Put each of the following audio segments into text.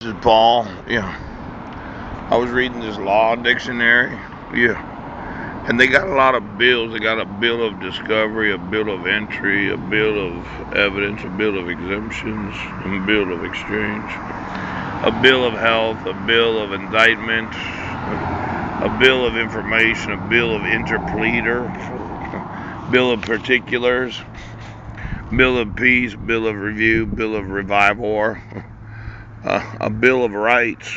This is Paul. Yeah. I was reading this law dictionary. Yeah. And they got a lot of bills. They got a bill of discovery, a bill of entry, a bill of evidence, a bill of exemptions, a bill of exchange, a bill of health, a bill of indictment, a bill of information, a bill of interpleader, bill of particulars, bill of peace, bill of review, bill of revival, a bill of rights,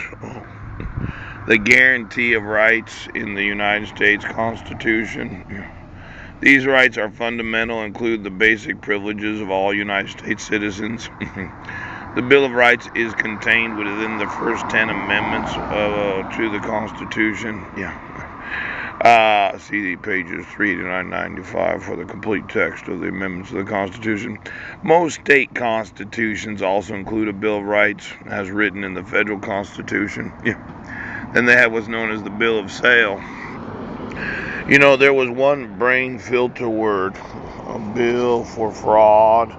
the guarantee of rights in the United States Constitution. These rights are fundamental, include the basic privileges of all United States citizens. The Bill of Rights is contained within the first 10 amendments to the Constitution. See pages 389 95 for the complete text of the amendments to the Constitution. Most state constitutions also include a Bill of Rights as written in the federal Constitution. Then they have what's known as the Bill of Sale. You know, there was one brain filter word, a bill for fraud,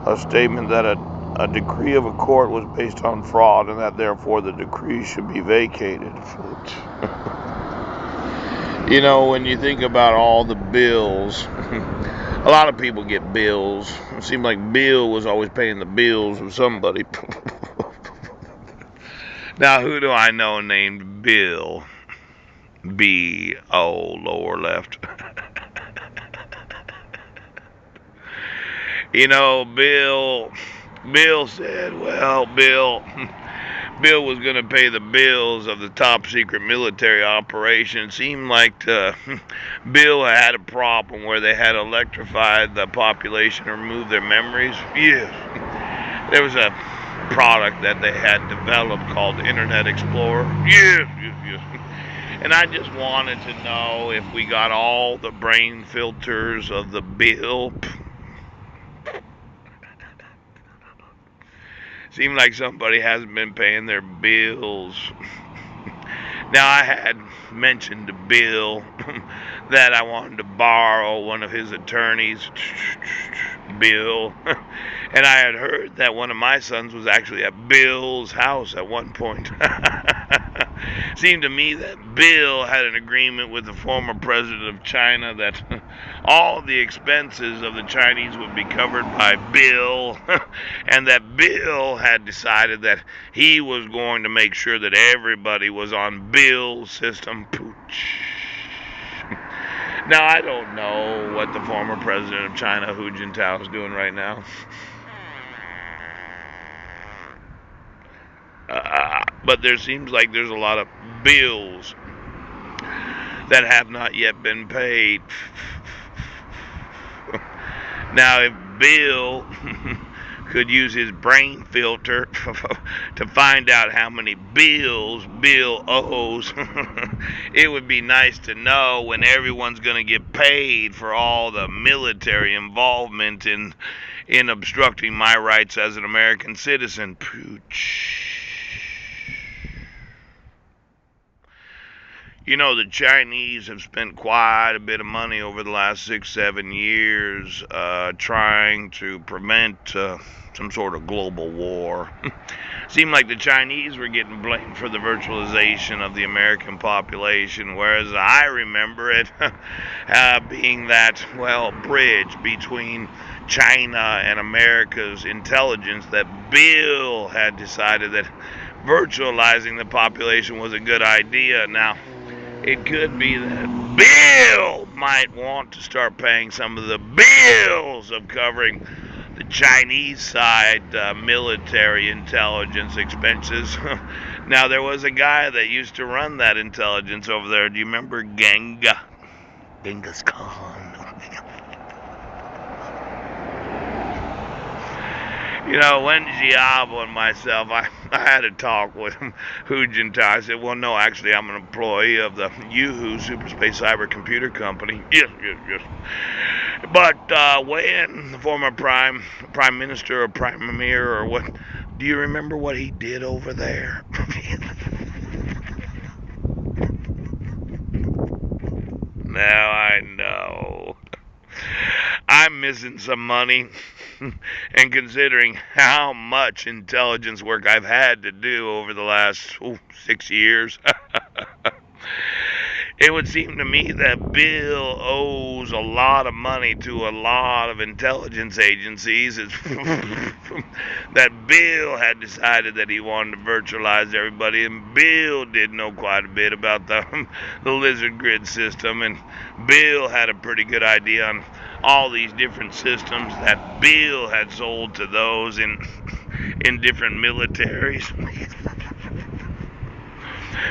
a statement that a decree of a court was based on fraud and that therefore the decree should be vacated. You know, when you think about all the bills, a lot of people get bills. It seemed like Bill was always paying the bills of somebody. Now, who do I know named Bill? B-O, lower left. You know, Bill said, well, Bill was going to pay the bills of the top secret military operation. It seemed like Bill had a problem where they had electrified the population and removed their memories. Yes. There was a product that they had developed called Internet Explorer. Yes. And I just wanted to know if we got all the brain filters of the bill. Seemed like somebody hasn't been paying their bills. Now, I had mentioned to Bill that I wanted to borrow one of his attorneys, Bill, and I had heard that one of my sons was actually at Bill's house at one point. Seemed to me that Bill had an agreement with the former president of China that all the expenses of the Chinese would be covered by Bill, and that Bill had decided that he was going to make sure that everybody was on Bill's system. Pooch. Now, I don't know what the former president of China, Hu Jintao, is doing right now. But there seems like there's a lot of bills that have not yet been paid. Now, if Bill could use his brain filter to find out how many bills Bill owes, it would be nice to know when everyone's going to get paid for all the military involvement in obstructing my rights as an American citizen. Pooch. You know, the Chinese have spent quite a bit of money over the last 6-7 years trying to prevent some sort of global war. Seemed like the Chinese were getting blamed for the virtualization of the American population, whereas I remember it being that, well, bridge between China and America's intelligence that Bill had decided that virtualizing the population was a good idea. Now, it could be that Bill might want to start paying some of the bills of covering the Chinese side military intelligence expenses. Now, there was a guy that used to run that intelligence over there. Do you remember Genghis Khan? You know, Wen Jiabo and myself, I had a talk with Hu Jintao. I said, well, no, actually, I'm an employee of the Yoohoo Superspace Cyber Computer Company. Yes. But when the former prime minister or prime premier or what, do you remember what he did over there? Now I know. I'm missing some money. And considering how much intelligence work I've had to do over the last 6 years, it would seem to me that Bill owes a lot of money to a lot of intelligence agencies. It's that Bill had decided that he wanted to virtualize everybody, and Bill did know quite a bit about the lizard grid system, and Bill had a pretty good idea on all these different systems that Bill had sold to those in different militaries.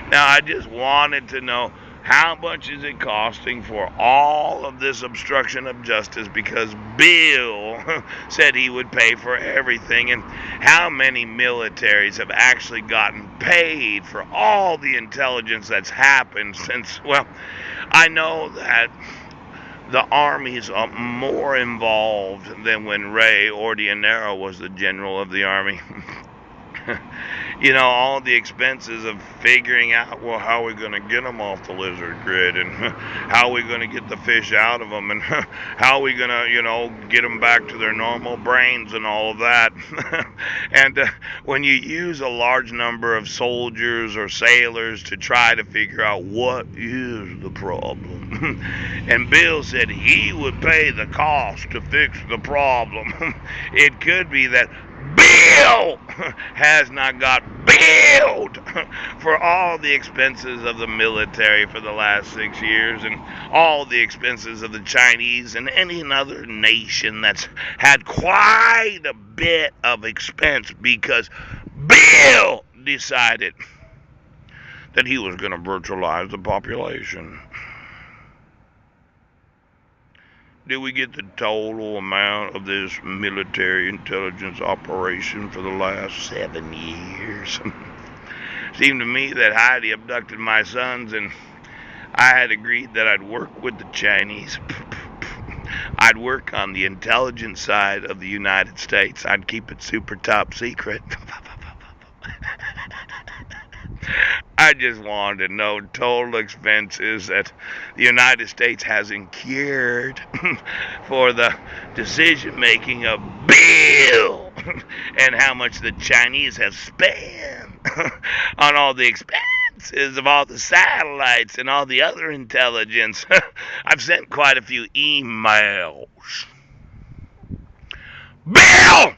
Now, I just wanted to know, how much is it costing for all of this obstruction of justice, because Bill said he would pay for everything, and how many militaries have actually gotten paid for all the intelligence that's happened since, well, I know that the Army's more involved than when Ray Ordinero was the general of the Army. All the expenses of figuring out, well, how are we going to get them off the lizard grid, and how are we going to get the fish out of them, and how are we going to, get them back to their normal brains and all of that. And when you use a large number of soldiers or sailors to try to figure out what is the problem, and Bill said he would pay the cost to fix the problem, it could be that Bill has not got billed for all the expenses of the military for the last 6 years, and all the expenses of the Chinese and any other nation that's had quite a bit of expense, because Bill decided that he was going to virtualize the population. Did we get the total amount of this military intelligence operation for the last 7 years? Seemed to me that Heidi abducted my sons, and I had agreed that I'd work with the Chinese. I'd work on the intelligence side of the United States. I'd keep it super top secret. I just wanted to know total expenses that the United States has incurred for the decision making of Bill, and how much the Chinese have spent on all the expenses of all the satellites and all the other intelligence. I've sent quite a few emails. Bill!